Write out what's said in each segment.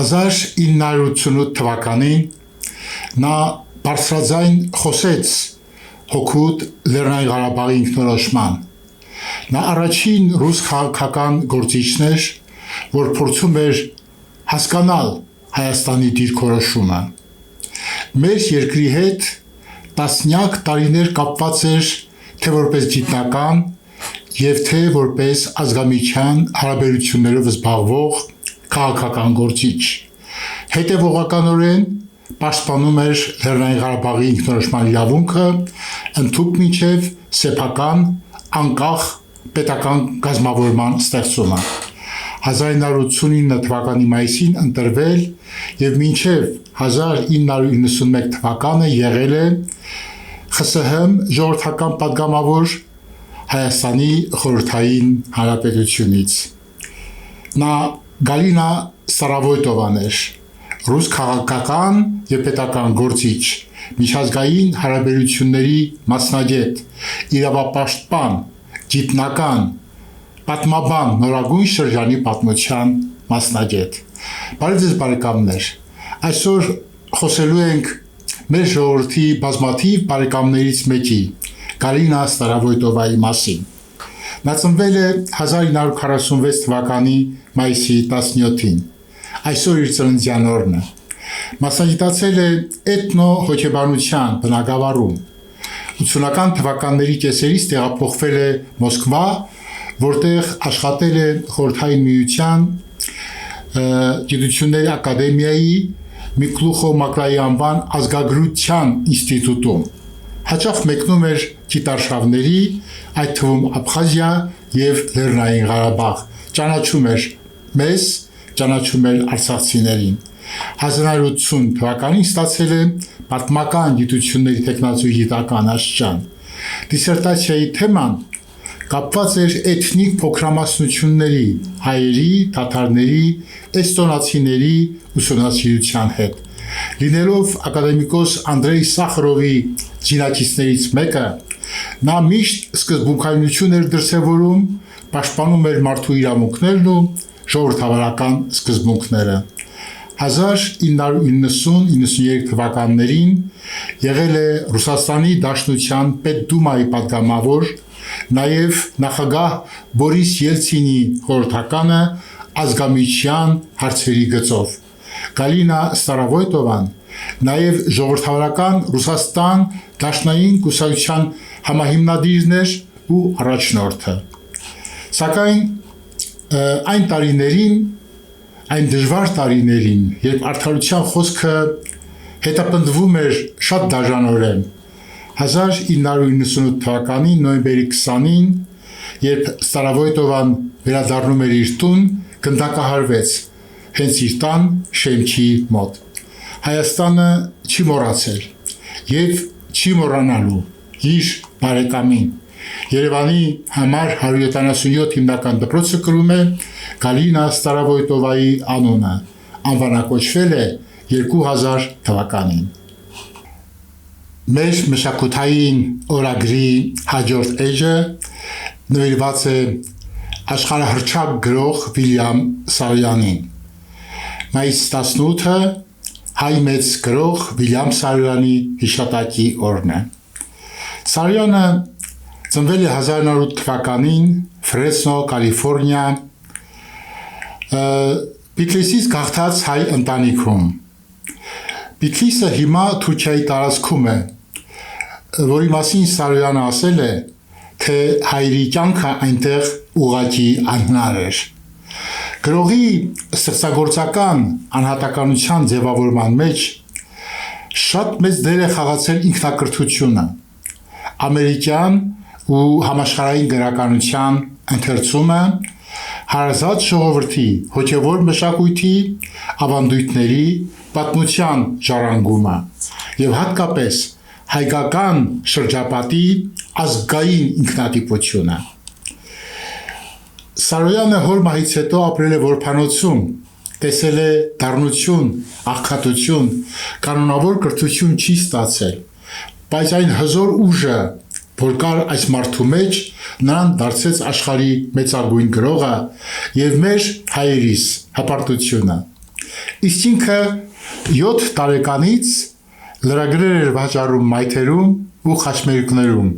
1988 թվականին նա բարձրաձայն խոսեց հօգուտ Լեռնային Ղարաբաղի ինքնորոշման։ Նա առաջին ռուս քաղաքական գործիչն էր, որ փորձում էր հասկանալ Հայաստանի դիրքորոշումը։ Մեր երկրի հետ տասնյակ տարիներ կապված էր թե որպես գիտնական և թե որպես ազգամիջյան հարաբերություններով զբաղվող քաղաքական գործիչ։ Հետևողականորեն պաշտպանում էր Լեռնային Ղարաբաղի ինքնորոշման իրավունքը ընդհուպ մինչև սեփական անկախ պետական կազմավորման ստեղծումը։ 1989 թվականի մայիսին ընտրվել և մինչև 1991 թվականը եղել է ԽՍՀՄ ժողովրդական պատգամավոր Հայաստանի Խորհրդային Հանրապետությունից։ Նա Գալինա Ստարավոյտովան էր, ռուս քաղաքական և պետական գործիչ, միջազգային հարաբերությունների մասնագետ, իրավապաշտպան, գիտնական, պատմաբան նորագույն շրջանի պատմության մասնագետ։ Բարև ձեզ բարեկամներ, այսօր խոսելու ենք մեր ժողովրդի բազմաթիվ բարեկամներից մեկի, Գալինա Ստարավոյտովայի մասին։ Նա ծնվել է 1946 թվականի մայիսի 17-ին, այսօր իր ծննդյան օրն է։ Մասնագիտացել է էթնո-հոգեբանության բնագավառում։ 80-ական թվականների կեսերից տեղափոխվել է Մոսկվա, որտեղ աշխատել է Խորհրդային Միության Գիտությունների ակադեմիայի Միկլուխո-Մակրայի անվան ազգագրության ինստիտուտում։ Հաճախ մեկնում էր գիտարշավների, այդ թվում Աբխազիա և Լեռնային Ղարաբաղ, ճանաչում էր մեզ, ճանաչում էր արցախցիներին։ 1980 թվականին ստացել է պատմական գիտությունների թեկնածուի գիտական աստիճան։ Դիսերտացիայի թեման կապված էր էթնիկ փոքրամասնությունների, հայերի, թաթարների, էստոնացիների ուսումնասիրության հետ։ Լինելով ակադեմիկոս Անդրեյ Սախարովի զինակիցներից մեկը, նա միշտ սկզբունքայնություն էր դրսևորում, պաշտպանում էր մարդու իրավունքներն ու ժողովրդավարական սկզբունքները։ 1990-93 թվականներին եղել է Ռուսաստանի Դաշնության Պետդումայի պատգամավոր, նաև նախագահ Բորիս Ելցինի խորհրդականը ազգամիջյան հարցերի գծով։ Գալինա Ստարավոյտովան նաև ժողովրդավարական Ռուսաստան Դաշնային կուսակցության համահիմնադիրն էր ու առաջնորդը։ Սակայն այն տարիներին, այն դժվար տարիներին, երբ արդարության խոսքը հետապնդվում էր շատ դաժանորեն, 1998 թվականի նոյեմբերի 20-ին, երբ Ստարավոյտովան վերադառնում էր իր տուն, գնդակահարվեց հենց իր տան շեմքի մոտ։ Հայաստանը չի մոռացել և չի մոռանալու իր բարեկամին։ Երևանի համար 177 հիմնական դպրոցը կրում է Գալինա Ստարավոյտովայի անունը, անվանակոչվել է 2000 թվականին։ Մեր մշակութային օրագրի հաջորդ էջը նվիրված է աշխարհահռչակ գրող Վիլյամ Սարոյանին։ Մայիսի 18-ը հայ մեծ գրող Վիլյամ Սարոյանի հիշատակի օրն է։ Սարոյանը ծնվել է 1908 թվականին Ֆրեսնո, Կալիֆորնիա, Բիթլիսից գաղթած հայ ընտանիքում։ Բիթլիսը հիմա Թուրքիայի տարածքում է, որի մասին Սարոյանը ասել է, թե հայերի կյանքը այնտեղ ուղղակի անհնար էր։ Գրողի ստեղծագործական անհատականության ձևավորման մեջ շատ մեծ դեր է խաղացել ինքնակրթությունը։ Ամերիկյան ու համաշխարհային գրականության ընթերցումը, հարազատ ժողովրդի, հոգևոր մշակույթի, ավանդույթների, պատմության ժառանգումը և հատկապես հայկական շրջապատի ազգային ինքնատիպությունը։ Սարոյանը հոր մահից հետո ապրել է որբանոցում, տեսել է դառնություն, աղքատություն, կանոնավոր կրթություն չի ստացել, բայց այն հզոր ուժը, որ կար այս մարդու մեջ, նրան դարձեց աշխարհի մեծագույն գրողը և մեր հայերիս հպարտությունը։ Իսկ ինքը 7 տարեկանից լրագրեր էր վաճառում մայթերում ու խաչմերուկներում։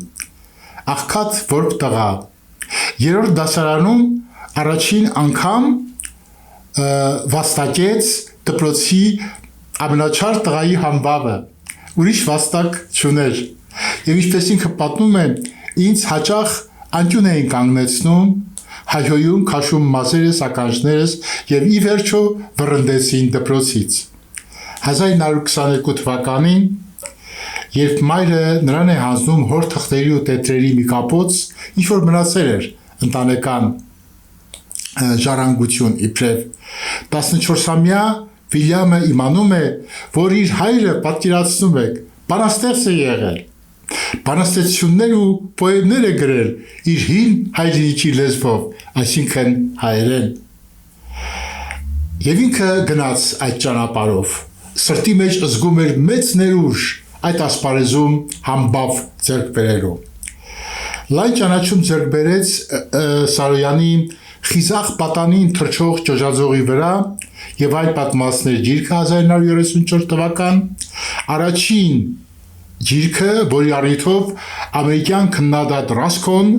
Աղքատ որբ տղա։ 3-րդ դասարանում առաջին անգամ վաստակեց դպրոցի ամենաչար տղայի համբավը։ Ուրիշ վաստակ չուներ։ Եվ ինչպես ինքը պատմում է, ինձ հաճախ անկյուն էին կանգնեցնում, հայհոյում, քաշում մազերս, ականջներս եւ ի վերջո վռնդեցին դպրոցից։ 1922 թվականին, երբ մայրը նրան է հանձնում հոր թղթերի ու տետրերի մի կապոց, ինչ որ մնացել էր ընտանեկան ժառանգություն իբրև 14-ամյա Վիլյամը իմանում է, որ իր հայրը պատկերացնում եք, բանաստեղծ է եղել, բանաստեղծություններ ու պոեմներ է գրել իր հին հայրենիքի լեզվով, այսինքն հայերեն։ Եվ ինքը գնաց այդ ճանապարհով, սրտի մեջ զգում էր մեծ ներուժ այդ ասպարեզում համբավ ձեռք բերելու։ Լայն ճանաչում ձեռք բերեց Սարոյանի խիզախ պատանին թռչող ճոճաձողի վրա եւ այլ պատմվածքներ գիրքը 1934 թվական, առաջին գիրքը, որի առիթով ամերիկյան քննադատ Ռասկոն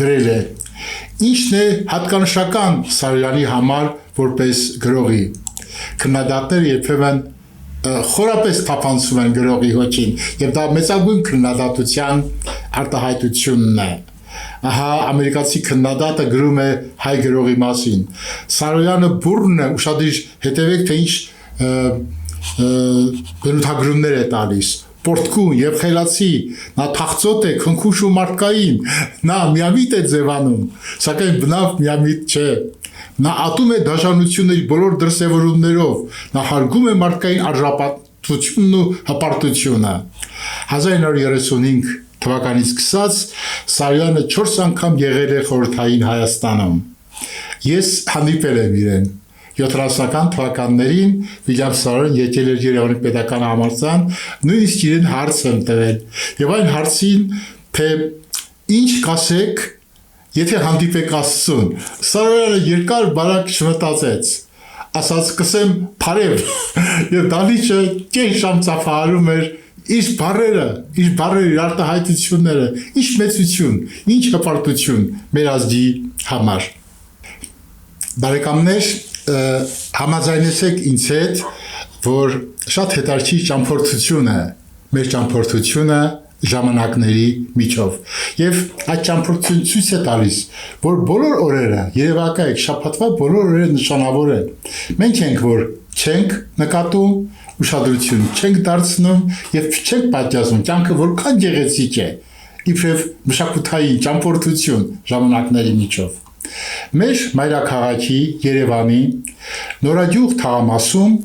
գրել է, ինչն է հատկանշական Սարոյանի համար որպես գրողի։ Քննադատները երբեմն խորապես թափանցում են գրողի հոճին, եւ դա մեծագույն քննադատության արտահայտությունն է։ Ահա ամերիկացի քննադատը գրում է հայ գրողի մասին։ Սարոյանը բուրն է, ուշադիր հետևեք, թե ինչ բնութագրումներ է տալիս։ Պորտկուն եւ խելացի, նա թախծոտ է, քնքուշ ու մարդկային, նա միամիտ է ձևանում, սակայն բնավ միամիտ չէ։ Նա ատում է դաշնությունների բոլոր դրսևորումներով, նա հարգում է մարդկային արժանապատվությունն ու հպարտությունը։ 1935 թվականից սկսած Սարոյանը 4 անգամ եղել է խորհրդային Հայաստանում։ Ես հանդիպել եմ իրեն։ 70-ական թվականներին Վիլյամ Սարոյանը եկել էր Երևանի պետական համալսարան, նույնիսկ իրեն հարց եմ տվել։ Եվ այն հարցին, թե ինչ կասեք, եթե հանդիպեք Աստծուն, Սարոյանը երկար բարակ չմտածեց, ասաց կսեմ փարև, եւ դալիճը կես ժամ ծափահարում էր իր բառերը, իր արտահայտությունները, ինչ մեծություն, ինչ հպարտություն մեր ազգի համար։ Բարեկամներ, համաձայնեցեք ինձ հետ, որ շատ հետաքրքիր ճամփորդություն է, մեր ճամփորդությունը ժամանակների միջով։ Եվ այդ ճամփորդությունը ցույց է տալիս, որ բոլոր օրերը, երևակայեք, շաբաթվա բոլոր օրերը նշանավոր են։ Մենք ենք, որ չենք նկատում, ուշադրություն չենք դարձնում եւ չենք պատճառում, կյանքը որքան գեղեցիկ է, իբրև մշակութային ճամփորդություն ժամանակների միջով։ Մեր մայրաքաղաքի Երևանի Նորագյուղ թաղամասում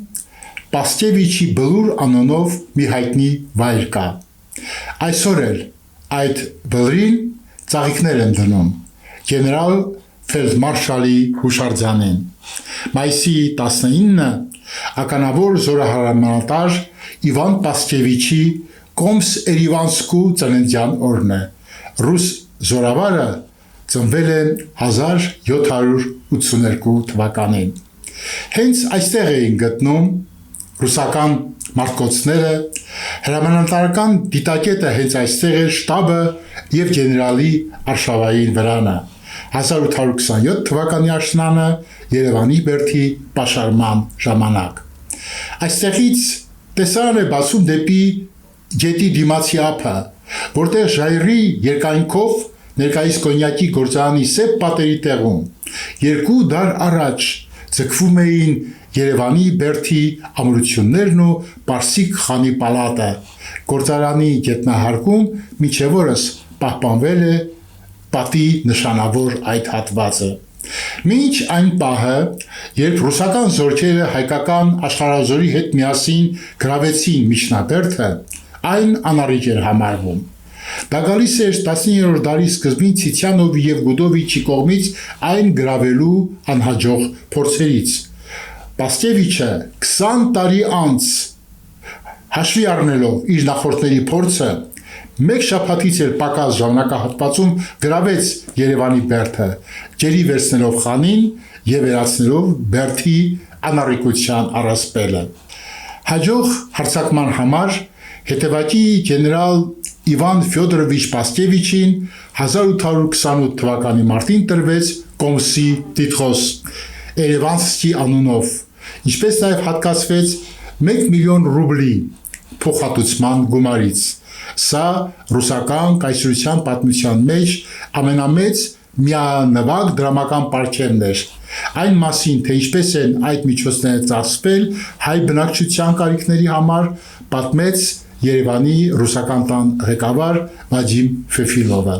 Պասկևիչի բլուր անունով մի հայտնի վայր կա։ Այսօր էլ այդ բլրին ծաղիկներ են դնում գեներալ ֆելդմարշալի հուշարձանին։ Մայիսի 19-ը ականավոր զորահրամանատար Իվան Պասկևիչի Կոմս-Էրիվանսկու ծննդյան օրն է։ Ռուս զորավարը ծնվել է 1782 թվականին։ Հենց այստեղ էին գտնում ռուսական մարտկոցները, հրամանատարական դիտակետը հենց այստեղ էր շտաբը եւ գեներալի արշավային վրանը։ 1827 թվականի աշնանը Երևանի բերդի պաշարման ժամանակ։ Այստեղից տեսարան է բացում դեպի գետի դիմացի ափը, որտեղ ժայռի երկայնքով ներկայիս կոնյակի գործարանի սև պատերի տեղում 2 դար առաջ ձգվում էին Երևանի բերդի ամրություններն ու Պարսիկ խանի պալատը։ Գործարանի գետնահարկում մինչև օրս պահպանվել է պատի նշանավոր այդ հատվածը։ Մինչ այն պահը, երբ ռուսական զորքերը հայկական աշխարհազորի հետ միասին գրավեցին Միջնաբերդը, այն անառիկ էր համարվում։ Դա գալիս էր 19-րդ դարի սկզբին Ցիցյանովի եւ Գուդովիչի կողմից այն գրավելու անհաջող փորձերից։ Պասկևիչը 20 տարի անց հաշվի առնելով իր նախորդների փորձը, մեկ շաբաթից էլ պակաս ժամանակահատվածում գրավեց Երևանի բերդը, ջերի վերցնելով խանին եւ վերացնելով բերդի անառիկության առասպելը։ Հաջող հարձակման համար հետևակի գեներալ Իվան Ֆյոդորովիչ Պասկևիչին 1828 թվականի մարտին տրվեց կոմսի տիտղոս Երևանսկի անունով, ինչպես նաև հատկացվեց 1 միլիոն ռուբլի փոխհատուցման գումարից։ Սա ռուսական կայսրության պատմության մեջ ամենամեծ միանվագ դրամական պարգևն էր։ Այն մասին, թե ինչպես են այդ միջոցները ծախսվել հայ բնակչության կարիքների համար, պատմեց Երևանի ռուսական տան ղեկավար Վադիմ Ֆեֆիլովը։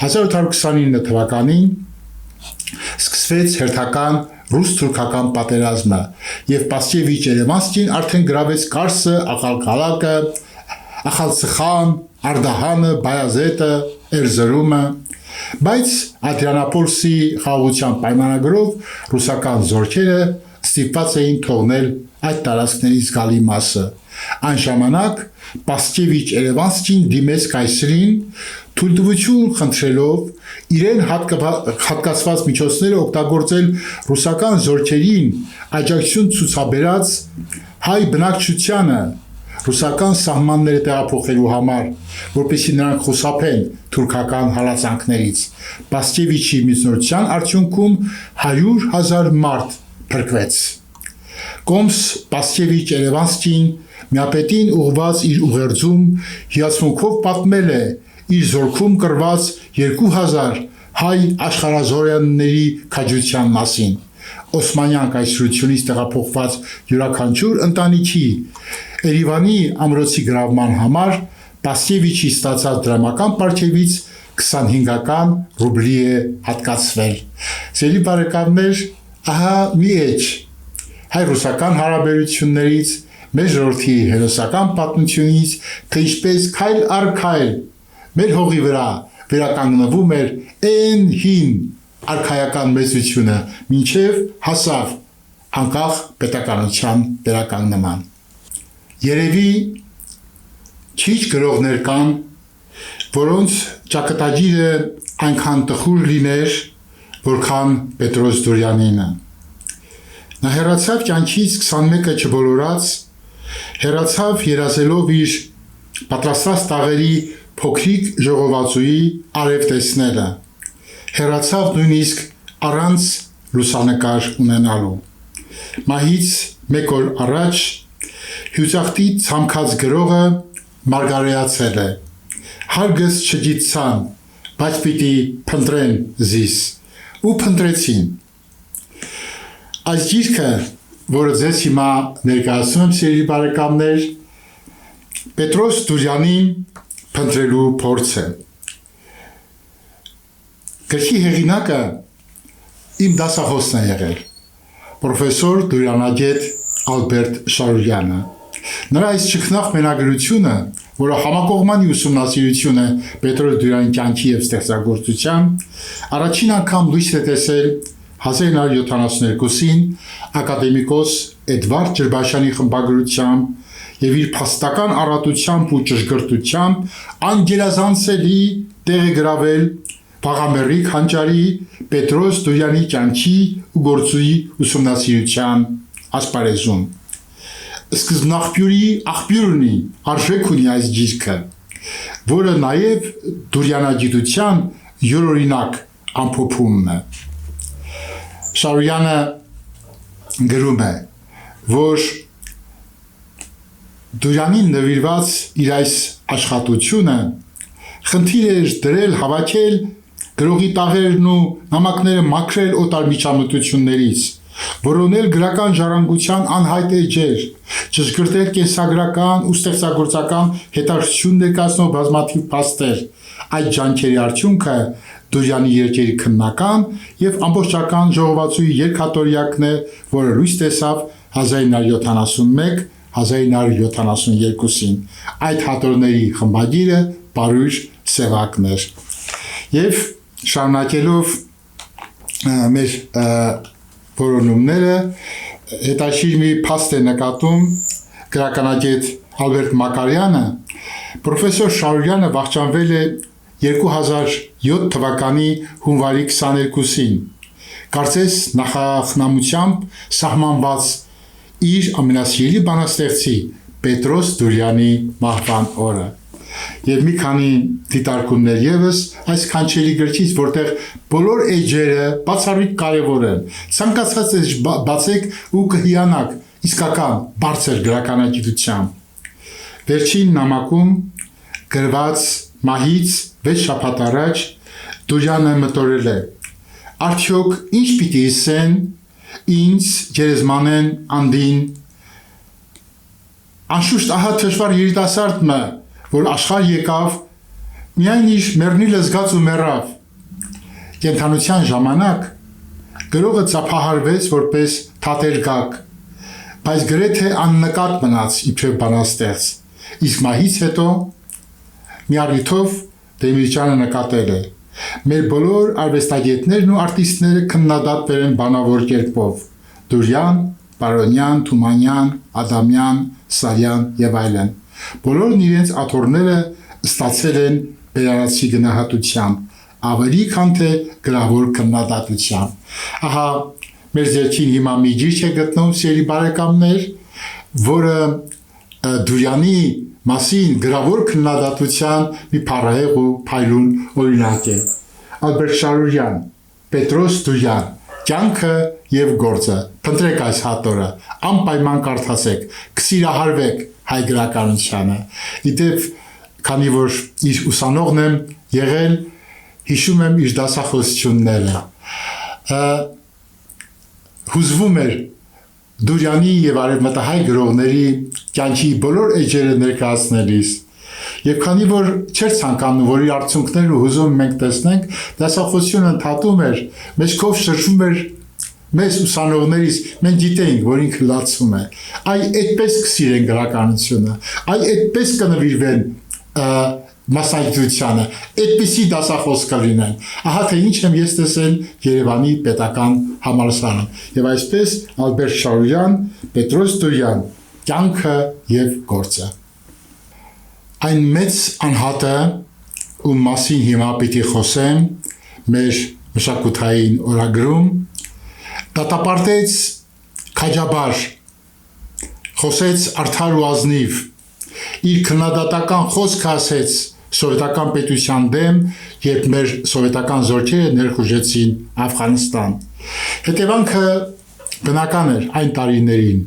1829 թվականին սկսվեց հերթական ռուս-թուրքական պատերազմը, եւ Պասկևիչ Երևանսկին արդեն գրավեց Կարսը, Աղալքալակը, Ախալցխան, Արդահանը, Բայազետը, Էրզրումը, բայց Ադրիանապոլսի խաղաղության պայմանագրով ռուսական զորքերը ստիպված էին թողնել այդ տարածքների զգալի մասը։ Այն ժամանակ Պասկևիչ Երևանսկին դիմեց կայսրին, թույլտվություն խնդրելով իրեն հատկացված միջոցները օգտագործել ռուսական զորքերին աջակցություն ցուցաբերած հայ բնակչությանը ռուսական սահմանները տեղափոխելու համար, որպեսզի նրանք խուսափեն թուրքական հալածանքներից։ Պասկևիչի միջնորդության արդյունքում 100,000 մարդ փրկվեց։ Կոմս Պասկևիչ Երևանսկին միապետին ուղված իր ուղերձում հիացմունքով պատմել է իր զորքում կռված 2000 հայ աշխարհազորյանների քաջության մասին։ Օսմանյան կայսրությունից տեղափոխված յուրաքանչյուր ընտանիքի Երևանի ամրոցի գրավման համար Պասկևիչի ստացած դրամական պարգևից 25 ռուբլի է հատկացվել։ Սիրելի բարեկամներ, ահա մի էջ հայ-ռուսական հարաբերություններից, մեր ժողովրդի հերոսական պատմությունից, թե ինչպես քայլ առ քայլ մեր հողի վրա վերականգնվում էր այն հին արքայական մեծությունը, մինչև հասավ անկախ պետականության վերականգնման։ Երևի քիչ գրողներ կան, որոնց ճակատագիրը այնքան տխուր լիներ, որքան Պետրոս Դուրյանինը։ Նա հեռացավ կյանքից 21-ը չբոլորած, հեռացավ երազելով իր պատրաստած տաղերի փոքրիկ ժողովածուի արև տեսնելը, հեռացավ նույնիսկ առանց լուսանկար ունենալու։ Մահից մեկ օր առաջ հյուծախտի ցամքած գրողը մարգարեացել է. հարգս չգիտցան, բայց պիտի փնտրեն զիս, ու փնտրեցին։ Այս գիրքը, որը ձեզ հիմա ներկայացնում եմ, սիրելի բարեկամներ, Պետրոս Դուրյանին փնտրելու փորձ է։ Գրքի հեղինակը իմ դասախոսն է եղել, պրոֆեսոր դուրյանագետ Ալբերտ Շարոյանը։ Նրա այս ճգնախ մենագրությունը, որը համակողմանի ուսումնասիրություն է Պետրոս Դուրյանի կյանքի և ստեղծագործության, առաջին անգամ լույս է տեսել 1972-ին ակադեմիկոս Էդվարդ Ջրբաշյանի խմբագրությամբ և իր փաստական առատությամբ ու ճշգրտությամբ անգերազանցելի տեղ է գրավել Վաղամերիկ հանճարի Պետրոս Դուրյանի կյանքի ու գործի ուսումնասիրության ասպարեզում։ Սկզբնաղբյուրի աղբյուր ունի, արժեք ունի այս գիրքը, որը նաև դուրյանագիտության յուրօրինակ ամփոփումն է։ Շարոյանը գրում է, որ Դուրյանին նվիրված իր այս աշխատությունը խնդիր էր դրել հավաքել գրողի տաղերն ու նամակները մաքրել օտար միջամտություններից, որոնել գրական ժառանգության անհայտ էջեր, ճշգրտել կենսագրական ու ստեղծագործական հետաքրքրություն ներկայացնող բազմաթիվ փաստեր։ Այդ ջանքերի արդյունքը Դուրյանի երկերի քննական և ամբողջական ժողովածուի երկհատորյակն է, որը լույս տեսավ 1971-1972-ին։ Այդ հատորների խմբագիրը Պարույր Սևակն էր։ Եվ շարունակելով մեր որոնումները, հետաքրքիր մի փաստ է նկատում գրականագետ Ալբերտ Մակարյանը, պրոֆեսոր Շարոյանը վախճանվել է 2007 թվականի հունվարի 22-ին, Կարծես նախախնամությամբ սահմանված իր ամենասիրելի բանաստեղծի Պետրոս Դուրյանի մահվան օրը։ Եվ մի քանի դիտարկումներ եւս այս կանչելի գրքից, որտեղ բոլոր էջերը բացառիկ կարևոր են։ Ցանկացած էջ բացեք ու կհիանաք իսկական բարձր գրականագիտությամբ։ Վերջին նամակում գրված մահից 6 շաբաթ առաջ Դուրյանը մտորել է. Արդյոք ինչ պիտի ասեն ինձ գերեզմանեն անդին, անշուշտ ահա թշվար երիտասարդը, որ աշխարհ եկավ, միայն իր մեռնիլը զգաց ու մեռավ։ Կենդանության ժամանակ գրողը ծափահարվեց որպես թատերգակ, բայց գրեթե աննկատ մնաց իբրև բանաստեղծ։ Իսկ մահից հետո մի առիթով Դեմիրճյանը նկատել է. մեր բոլոր արվեստագետներն ու արտիստները քննադատվել են բանավոր կերպով. Դուրյան, Պարոնյան, Թումանյան, Ադամյան, Սարյան եւ այլն։ Բոլորն իրենց աթոռները ստացել են բերանացի գնահատությամբ, ավելի քան թե գրավոր քննադատությամբ։ Ահա մեր ձեռքին հիմա մի գիրք է գտնվում, սիրելի բարեկամներ, որը Դուրյանի մասին գրավոր քննադատության մի փառահեղ ու փայլուն օրինակ է։ Ալբերտ Շարուրյան, Պետրոս Դուրյան, Կյանքը եւ գործը։ Փնտրեք այս հատորը, անպայման կարդացեք, կսիրահարվեք հայ գրականությանը։ Իդեպ, քանի որ իր ուսանողն եմ եղել, հիշում եմ իր դասախոսությունները։ Հուզվում էր Դուրյանի եւ արևմտահայ գրողների կյանքի բոլոր էջերը ներկայացնելիս։ Եվ քանի որ չէր ցանկանում, որ իր արդյունքներն ու հուզումը մենք տեսնենք, դասախոսությունը ընդհատում էր, մեջքով շրջում էր մեզ ուսանողներից, մենք գիտեինք, որ ինքը լացում է։ Այ այդպես կսիրեն գրականությունը, այ այդպես կնվիրվեն մասնագիտությանը, այդպիսի դասախոս կլինեն։ Ահա թե ինչ եմ ես տեսել Երևանի պետական համալսարանում։ Եվ այսպես Ալբերտ Շարուրյան, Պետրոս Դուրյան, Կյանքը եւ գործը։ Այն մեծ անհատը, ում մասին հիմա պիտի խոսեմ մեր մշակութային օրագրում, դատապարտեց քաջաբար, խոսեց արդար ու ազնիվ, իր քննադատական խոսքը ասեց սովետական պետության դեմ, երբ մեր սովետական զորքերը ներխուժեցին Աֆղանստան։ Հետևանքը բնական էր այն տարիներին։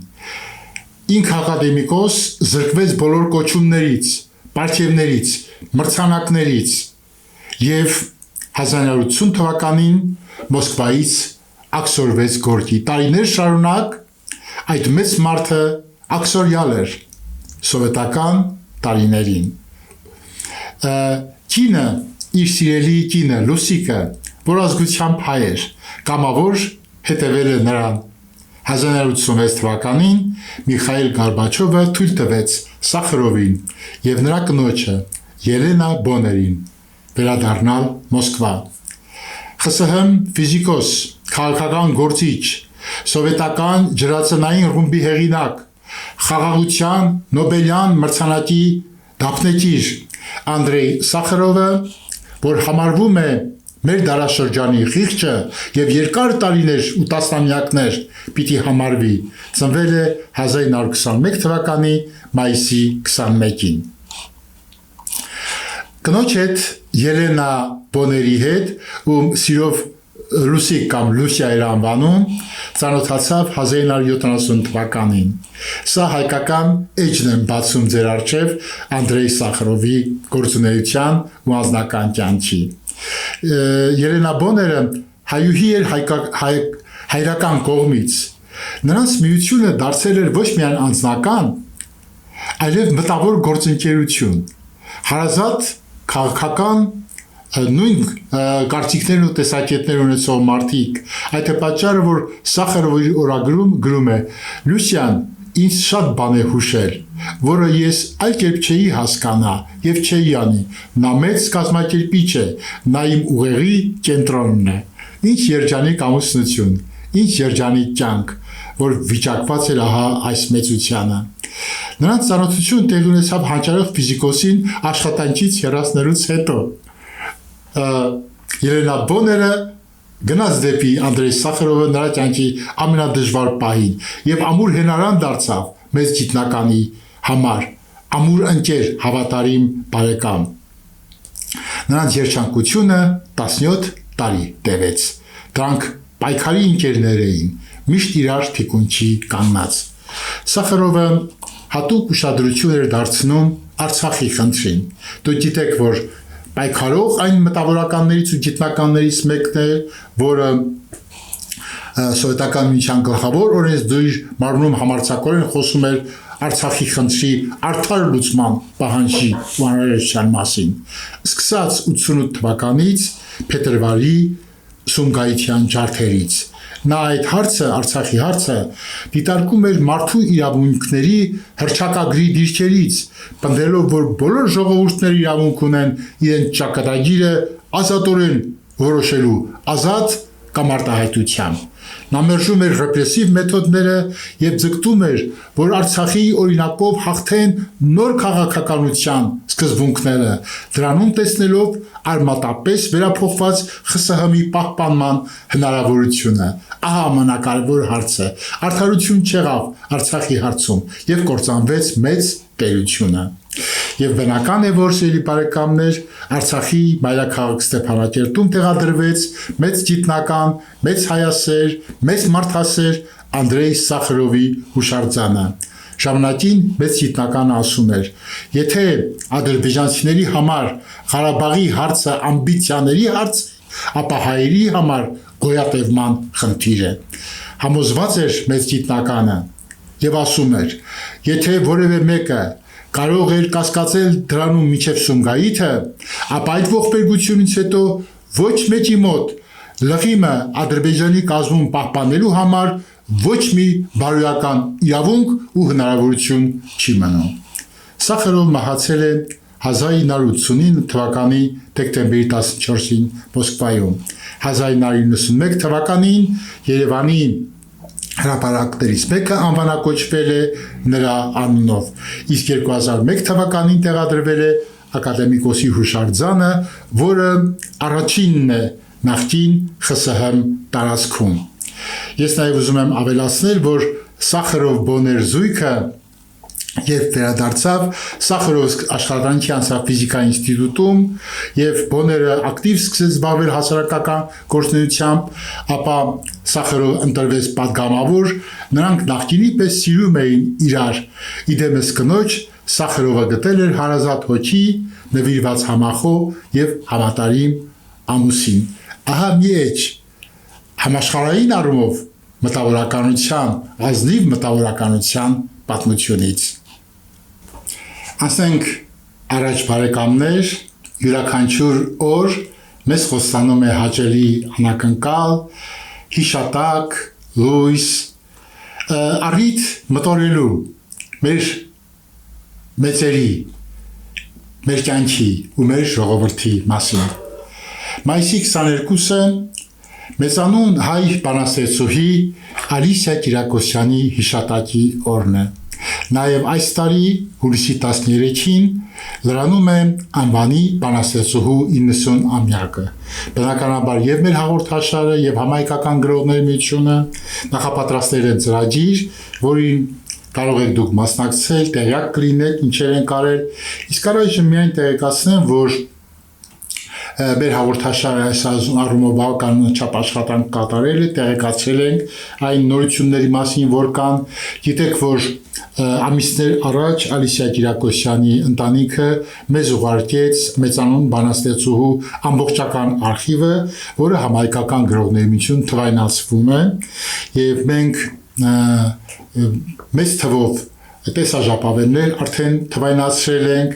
Ինքը ակադեմիկոս զրկվեց բոլոր կոչումներից, պարգևներից, մրցանակներից եւ 1980 թվականին Մոսկվայից աքսորվեց գործի։ Տարիներ շարունակ այդ մեծ մարդը աքսորյալ էր սովետական տարիներին։ Կինը, իր սիրելի կինը, Լուսիկը, որ ազգությամբ հայ էր, կամավոր հետևել է նրան։ 1986 թվականին Միխայել Գորբաչովը թույլ տվեց Սախարովին եւ նրա կնոջը Ելենա Բոներին վերադառնալ Մոսկվա։ ԽՍՀՄ ֆիզիկոս, քաղաքական գործիչ, սովետական ջրածնային ռումբի հեղինակ, խաղաղության Նոբելյան մրցանակի դափնեկիր Անդրեյ Սախարովը, որ համարվում է մեր դարաշրջանի խիղճը եւ երկար տարիներ ու տասնամյակներ պիտի համարվի, ծնվել է 1921 թվականի մայիսի 21-ին։ Կնոջ հետ Ելենա Բոների հետ, ում սիրով Լուսիկ կամ Լուսիա էր անվանում, ծանոթացավ 1970 թվականին։ Սա հայկական էջն եմ բացում ձեր առջև Անդրեյ Սախարովի գործունեության ու անձնական կյանքի։ Ելենա Բոները հայուհի էր հայրական կողմից։ Նրանց միությունը դարձել էր ոչ միայն անձնական, այլև մտավոր գործընկերություն։ Հարազատ քաղաքական նույն կարծիքներն ու տեսակետներ ունեցող մարդիկ, այդ է պատճառը, որ Սախարովի օրագրում գրում է. Լուսիան ինձ շատ բան է հուշել, որը ես այլ կերպ չէի հասկանա եւ չէի անի։ Նա մեծ կազմակերպիչ է, նա իմ ուղեղի կենտրոնն է։ Ինչ երջանիկ ամուսնություն, ինչ երջանիկ կյանք, որ վիճակված էր ահա այս մեծությանը։ Նրանց ծանոթությունը տեղի ունեցավ հանճարեղ ֆիզիկոսին աշխատանքից հեռացնելուց հետո։ Ելենա Բոները գնաց դեպի Անդրեյ Սախարովը նրա կյանքի ամենադժվար պահին եւ ամուր հենարան դարձավ մեծ գիտնականի համար, ամուր ընկեր, հավատարիմ բարեկամ։ Նրանց երջանկությունը 17 տարի տևեց։ Դրանք պայքարի ընկերներ էին, միշտ իրար թիկունքի կանգնած։ Սախարովը հատուկ ուշադրություն էր դարձնում Արցախի խնդրին։ Դուք գիտեք, որ պայքարող այն մտավորականներից ու գիտնականներից մեկն է, որը սովետական միության գլխավոր օրենսդիր մարմնում համարձակորեն խոսում էր Արցախի խնդրի արդար լուծման պահանջի ու անհրաժեշտության մասին։ Սկսած 88 թվականից փետրվարի Սումգայիթյան ջարդերից։ Նա այդ հարցը, Արցախի հարցը, դիտարկում էր մարդու իրավունքների հռչակագրի դիրքերից, պնդելով, որ բոլոր ժողովուրդները իրավունք ունեն իրենց ճակատագիրը ազատորեն որոշելու, ազատ կամ արտահայտությամբ։ Նա մերժում էր ռեպրեսիվ մեթոդները եւ ձգտում էր, որ Արցախի օրինակով հաղթեն նոր քաղաքականության սկզբունքները, դրանում տեսնելով արմատապես վերափոխված ԽՍՀՄ-ի պահպանման հնարավորությունը։ Ահա ամենակարևոր հարցը։ Արդարություն չեղավ Արցախի հարցում եւ կործանվեց մեծ տերությունը։ Եվ բնական է, որ սիրելի բարեկամներ, Արցախի մայրաքաղաք Ստեփանակերտում տեղադրվեց մեծ գիտնական, մեծ հայասեր, մեծ մարդասեր Անդրեյ Սախարովի հուշարձանը։ Ժամանակին մեծ գիտնականը ասում էր. եթե ադրբեջանցիների համար Ղարաբաղի հարցը ամբիցիաների հարց, ապա հայերի համար գոյատևման խնդիր է։ Համոզված էր մեծ գիտնականը եւ ասում էր. եթե որևէ մեկը կարող էր կասկածել դրանում միջև Սումգայիթը, ապա այդ ողբերգությունից հետո ոչ մեկի մոտ լղիմը Ադրբեջանի կազմում պահպանելու համար ոչ մի բարոյական իրավունք ու հնարավորություն չի մնում։ Սախարով մահացել է 1989 թվականի դեկտեմբերի 14-ին Մոսկվայում։ 1991 թվականին Երևանի հրապարակներից մեկը անվանակոչվել է նրա անունով, իսկ 2001 թվականին տեղադրվել է ակադեմիկոսի հուշարձանը, որը առաջինն է նախկին ԽՍՀՄ տարածքում։ Ես նաև ուզում եմ ավելացնել, որ Սախարով Բոներ զույգը եւ վերադարձավ Սախարով աշխատանքի անցավ ֆիզիկայի ինստիտուտում եւ Բոները ակտիվ սկսեց զբաղվել հասարակական գործունեությամբ, ապա Սախարով ընտրվեց պատգամավոր, նրանք նախկինի պես սիրում էին իրար։ Իդեմս կնոջ Սախարովը գտել էր հարազատ հոգի, նվիրված համախոհ եւ համատարիմ ամուսին։ Ահա մի էջ համաշխարհային առումով մտավորականության, ազնիվ մտավորականության պատմությունից։ Ասենք առաջ բարեկամներ, յուրաքանչյուր օր մեզ խոստանում է հաճելի անակնկալ, հիշատակ, լույս, առիթ մտորելու մեր մեծերի, մեր կյանքի ու մեր ժողովրդի մասին։ Մայիսի 22-ը մեծանուն հայ բանաստեղծուհի Ալիսիա Կիրակոսյանի հիշատակի օրն է։ Նաև այս տարի հուլիսի 13-ին լրանում է անվանի բանաստեղծուհու 90-ամյակը։ Բնականաբար եւ մեր հաղորդաշարը եւ համայնքական գրողների միությունը նախապատրաստել են ծրագիր, որին կարող եք դուք մասնակցել, տեղյակ կլինեք, ինչեր են կարել։ Իսկ առայժմ միայն տեղեկացնեմ, որ մեր հաղորդաշարը այս առումով բավական չափ աշխատանք կատարել է, տեղեկացրել ենք այն նորությունների մասին, որ կան։ Գիտեք, որ ամիսներ առաջ Ալիսիա Կիրակոսյանի ընտանիքը մեզ ուղարկեց մեծանուն բանաստեղծուհու ամբողջական արխիվը, որը համայնքական գրողների միություն թվայնացվում է, եւ մենք մեծ թվով տեսաժապավեններ արդեն թվայնացրել ենք,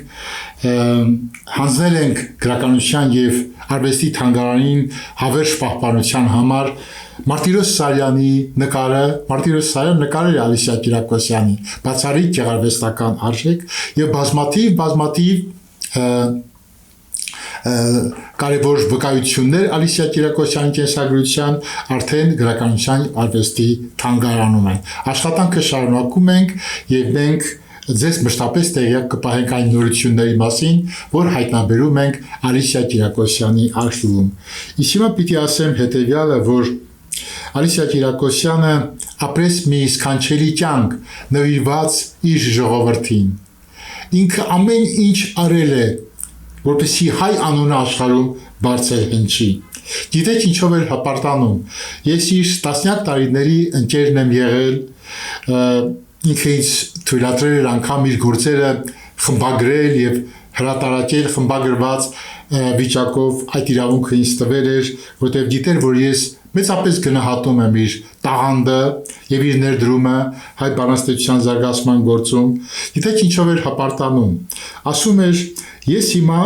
հանձնել ենք գրականության եւ արվեստի թանգարանին հավերժ պահպանության համար Մարտիրոս Սարյանի նկարը, Մարտիրոս Սարյանը նկարել է Ալիսիա Կիրակոսյանի բացառիկ գեղարվեստական արժեք եւ բազմաթիվ կարևոր վկայություններ Ալիսիա Կիրակոսյանի կենսագրության արդեն գրականության արվեստի թանգարանում են։ Աշխատանքը շարունակում ենք եւ մենք ձեզ մշտապես տեղյակ կպահենք այն նորությունների մասին, որ հայտնաբերում ենք Ալիսիա Կիրակոսյանի արխիվում։ Իսկ հիմա պիտի ասեմ հետևյալը, որ Ալիսիա Կիրակոսյանը ապրեց մի սքանչելի կյանք, նվիրված իր ժողովրդին։ Ինքը ամեն ինչ արել է, որպեսզի հայ անունը աշխարհում բարձր հնչի։ Գիտեք ինչով էր հպարտանում։ Ես իր տասնյակ տարիների ընկերն եմ եղել, ինքը ինձ թույլատրել էր անգամ իր գործերը խմբագրել եւ հրատարակել խմբագրված վիճակով, այդ իրավունքը ինձ տվել էր, որտեղ գիտեր, որ ես մեծապես գնահատում եմ իր տաղանդը եւ իր ներդրումը հայ բանաստեղծության զարգացման գործում։ Գիտեք ինչով էր հպարտանում։ Ասում էր. ես հիմա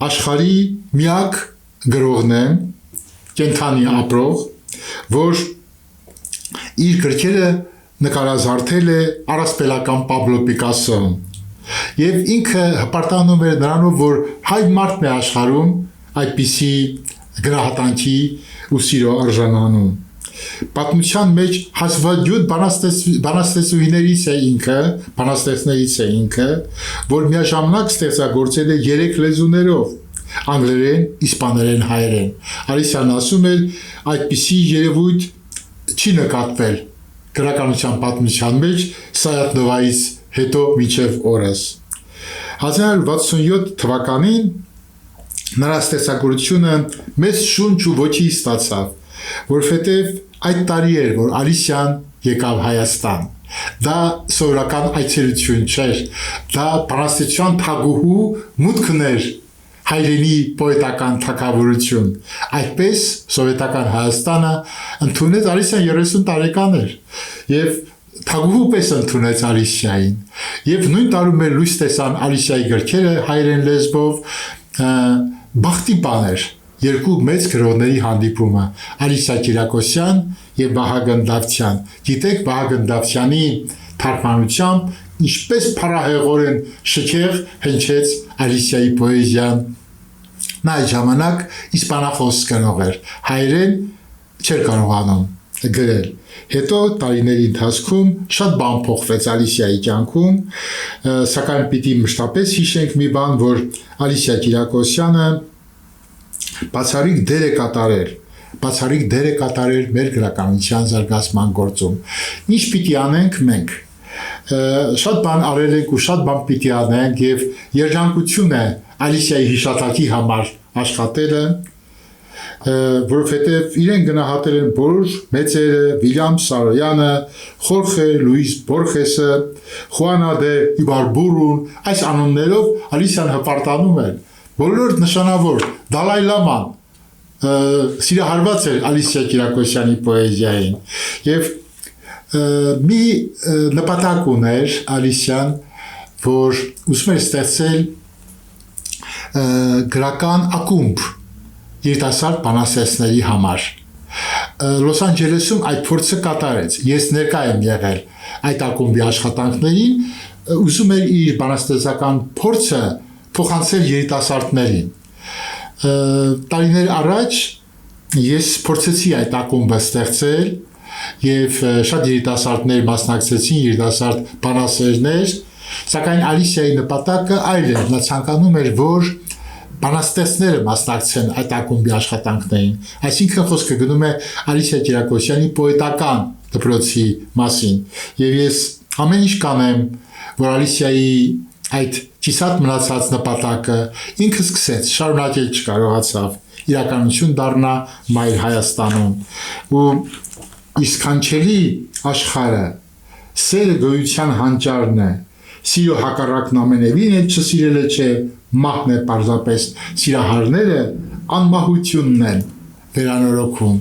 աշխարհի միակ գրողն եմ, կենթանի ապրող, որ իր գրքերը նկարազարդել է առասպելական Պաբլո Պիկասոն։ Եվ ինքը հպարտանում էր նրանով, որ հայ մարդն է աշխարհում այդպիսի գրահատանքի ու սիրո արժանանում։ Պատմության մեջ հազվադյութ բանաստեղծներից է ինքը, որ միաժամանակ ստեղծագործել է 3 լեզուներով՝ անգլերեն, իսպաներեն, հայերեն։ Ալիսյան ասում էր, այդպիսի երևույթ չի նկատվել գրականության պատմության մեջ Սայաթ-Նովայից հետո մինչև օրս։ 1967 թվականին նրա ստեղծագործությունը մեծ շունչ ու ոչի ստացավ, որովհետև այդ տարի էր, որ Ալիսյան եկավ Հայաստան։ Դա սովորական այցելություն չէր, դա բանաստեղծության թագուհու մուտքն էր հայրենի պոետական թագավորություն։ Այդպես սովետական Հայաստանը ընդունեց Ալիսյան 30 տարեկան էր եւ թագուհու պես ընդունեց Ալիսյային։ Եվ նույն տարում էր լույս տեսան Ալիսյայի գրքերը հայերեն լեզվով, բախտի բան էր երկու մեծ գրողների հանդիպումը՝ Ալիսիա Կիրակոսյան եւ Վահագն Դավթյան։ Գիտեք, Վահագն Դավթյանի թարգմանությամբ ինչպես փառահեղորեն շքեղ հնչեց Ալիսիայի պոեզիան։ Նա այդ ժամանակ իսպանախոս գրող էր, հայերեն չէր կարողանում գրել։ Հետո տարիների ընթացքում շատ բան փոխվեց Ալիսիայի կյանքում, սակայն պիտի մշտապես հիշենք մի բան, որ Ալիսիա Կիրակոսյանը բացառիկ դեր է կատարել մեր գրականության զարգացման գործում։ Ինչ պիտի անենք մենք։ Շատ բան արել ենք ու շատ բան պիտի անենք եւ երջանկություն է Ալիսիայի հիշատակի համար աշխատելը, որովհետև իրեն գնահատել են բոլոր մեծերը՝ Վիլյամ Սարոյանը, Խորխե Լուիս Բորխեսը, Խուանա դե Իբարբուրուն, այս անուններով Ալիսիան հպարտանում էր։ Բոլոր նշանավոր Դալայ Լաման սիրահարված էր Ալիսիա Կիրակոսյանի պոեզիային եւ մի նպատակ ուներ Ալիսյան, որ ուզում էր ստեղծել գրական ակումբ երիտասարդ բանաստեղծների համար։ Լոս Անջելեսում այդ փորձը կատարեց։ Ես ներկա եմ եղել այդ ակումբի աշխատանքներին, ուզում էր իր բանաստեղծական փորձը փոխանցել երիտասարդներին։ Տարիներ առաջ ես փորձեցի այդ ակումբը ստեղծել եւ շատ երիտասարդներ մասնակցեցին, երիտասարդ բանասերներ, սակայն Ալիսիայի նպատակը այլ էր, նա ցանկանում էր, որ բանաստեղծները մասնակցեն այդ ակումբի աշխատանքներին։ Այսինքն խոսքը գնում է Ալիսիա Կիրակոսյանի պոետական դպրոցի մասին։ Եվ ես ամեն ինչ կանեմ, որ Ալիսիայի այդ ճիսատ մնացած նպատակը ինքը սկսեց, շարունակել չկարողացավ, իրականություն դառնա մայր Հայաստանում։ Ու իսքանչելի աշխարհը սերը գոյության հանճարն է, սիրո հակառակն ամենևին է չսիրելը չէ, մահն է պարզապես, սիրահարները անմահությունն են վերանորոգում։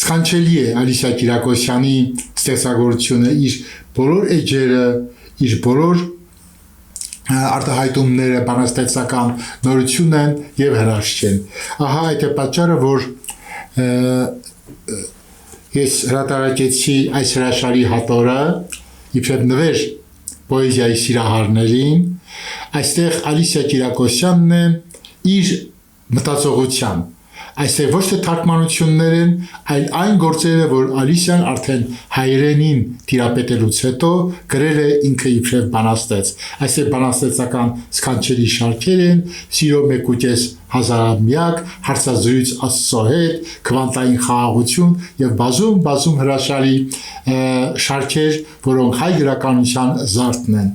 Սքանչելի է Ալիսիա Կիրակոսյանի ստեղծագործությունը, իր բոլոր էջերը, իր բոլոր արտահայտումները բանաստեղծական նորություն են եւ հրաշք են։ Ահա այդ է պատճառը, որ ես հրատարակեցի այս հրաշալի հատորը իբրև նվեր պոեզիայի սիրահարներին, այստեղ Ալիսիա Կիրակոսյանն է իր մտածողությամբ, Այստեղ ոչ թե թարգմանություններ են, այլ այն գործերը, որ Ալիսյան արդեն հայերենին տիրապետելուց հետո գրել է ինքը իբրև բանաստեղծ։ Այստեղ բանաստեղծական սքանչելի շարքեր են, Սիրո 1.5 հազարամյակ, Հարցազրույց Աստծո հետ, Քվանտային խաղաղություն եւ բազում հրաշալի շարքեր, որոնք հայ գրականության զարդն են։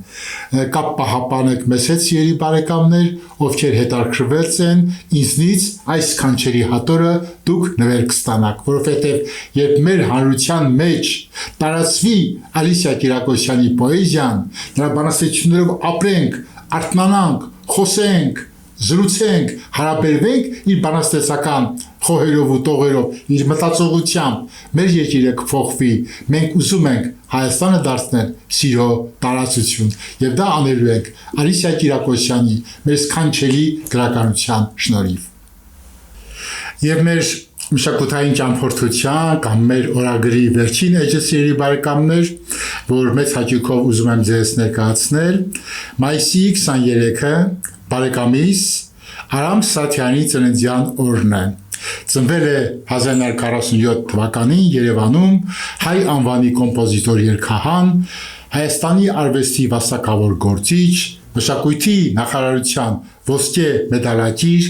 Կապ պահապանեք մեզ հետ, սիրելի բարեկամներ, ովքեր հետաքրքրված են ինձնից այս սքանչելի հատորը դուք նվեր կստանաք, որովհետև երբ մեր հանրության մեջ տարածվի Ալիսիա Կիրակոսյանի պոեզիան, նրա բանաստեղծություններով ապրենք, արթնանանք, խոսենք, զրուցենք, հարաբերվենք իր բանաստեղծական խոհերով ու տողերով, իր մտածողությամբ, մեր երկիրը կփոխվի, մենք ուզում ենք Հայաստանը դարձնել սիրո տարածություն, եւ դա անելու ենք Ալիսիա Կիրակոսյանի մեր սքանչելի գրականության շնորհիվ։ Եվ մեր մշակութային ճամփորդության կամ մեր օրագրի վերջին էջը, սիրելի բարեկամներ, որ մեծ հաճույքով ուզում եմ ձեզ ներկայացնել, մայիսի 23-ը բարեկամիս Արամ Սաթյանի ծննդյան օրն է։ Ծնվել է 1947 թվականին Երևանում հայ անվանի կոմպոզիտոր երգահան, Հայաստանի արվեստի վաստակավոր գործիչ, մշակույթի նախարարության ոսկե մեդալակիր,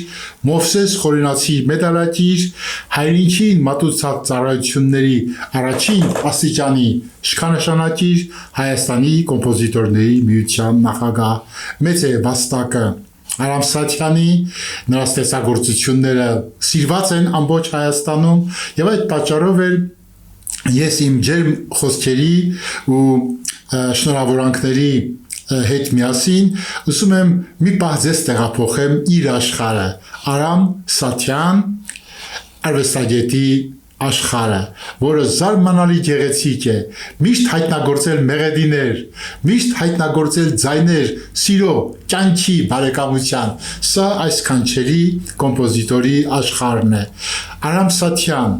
Մովսես Խորենացի մեդալակիր, հայրենիքին մատուցած ծառայությունների առաջին աստիճանի շքանշանակիր, Հայաստանի կոմպոզիտորների միության նախագահ, մեծ է վաստակը Արամ Սաթյանի, նրա ստեղծագործությունները սիրված են ամբողջ Հայաստանում եւ այդ պատճառով էլ ես իմ ջերմ խոսքերի ու շնորհավորանքների հետ միասին ուզում եմ մի պահ ձեզ տեղափոխեմ իր աշխարհը, Արամ Սաթյան արվեստագետի աշխարհը, որը զարմանալի գեղեցիկ է, միշտ հայտնագործել մեղեդիներ, միշտ հայտնագործել ձայներ, սիրո, կյանքի, բարեկամության, սա այս կանչելի կոմպոզիտորի աշխարհն է։ Արամ Սաթյան,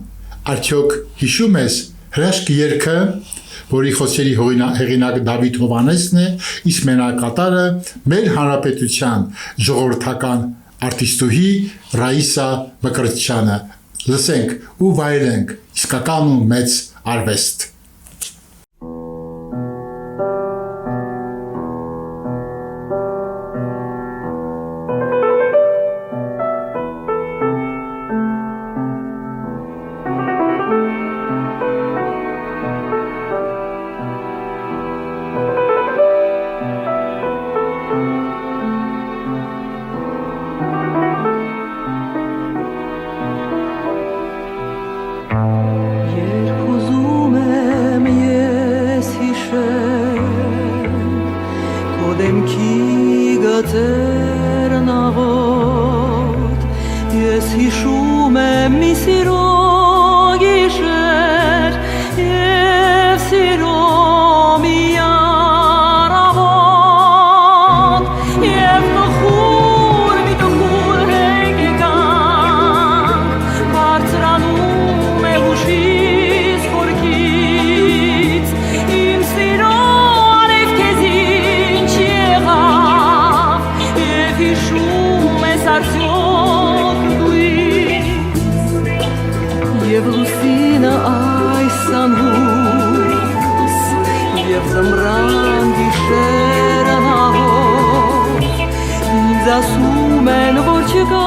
արդյոք հիշում ես հրաշք երգը, որի խոսքերի հեղինակ Դավիթ Հովհաննեսն է, իսկ մենակատարը մեր հանրապետության ժողովրդական արտիստուհի Ռաիսա Մկրտչյանը։ Լսենք ու վայելենք իսկական ու մեծ արվեստ։ Ես հիշում եմ մի սիրո գիշեր և սիրո մի առավոտ և մի տխուր հեգեկանք բարձրանում է հուշիս խորքից իմ սիրո արև քեզ ինչ եղավ և հիշում ես արդյոք Եվ լուսինը այս անհուս, և զմրան գիշերը նահով, ինձ ասում են, որ չկա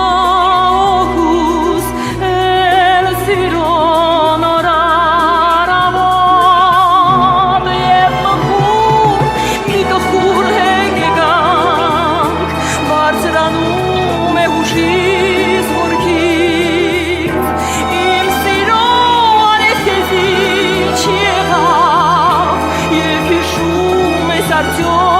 օգուս, էլ սիրո նոր առավոտ, և մի տխուր հեգեկանք բարձրանում է հուշիս խորքից, Արտյոք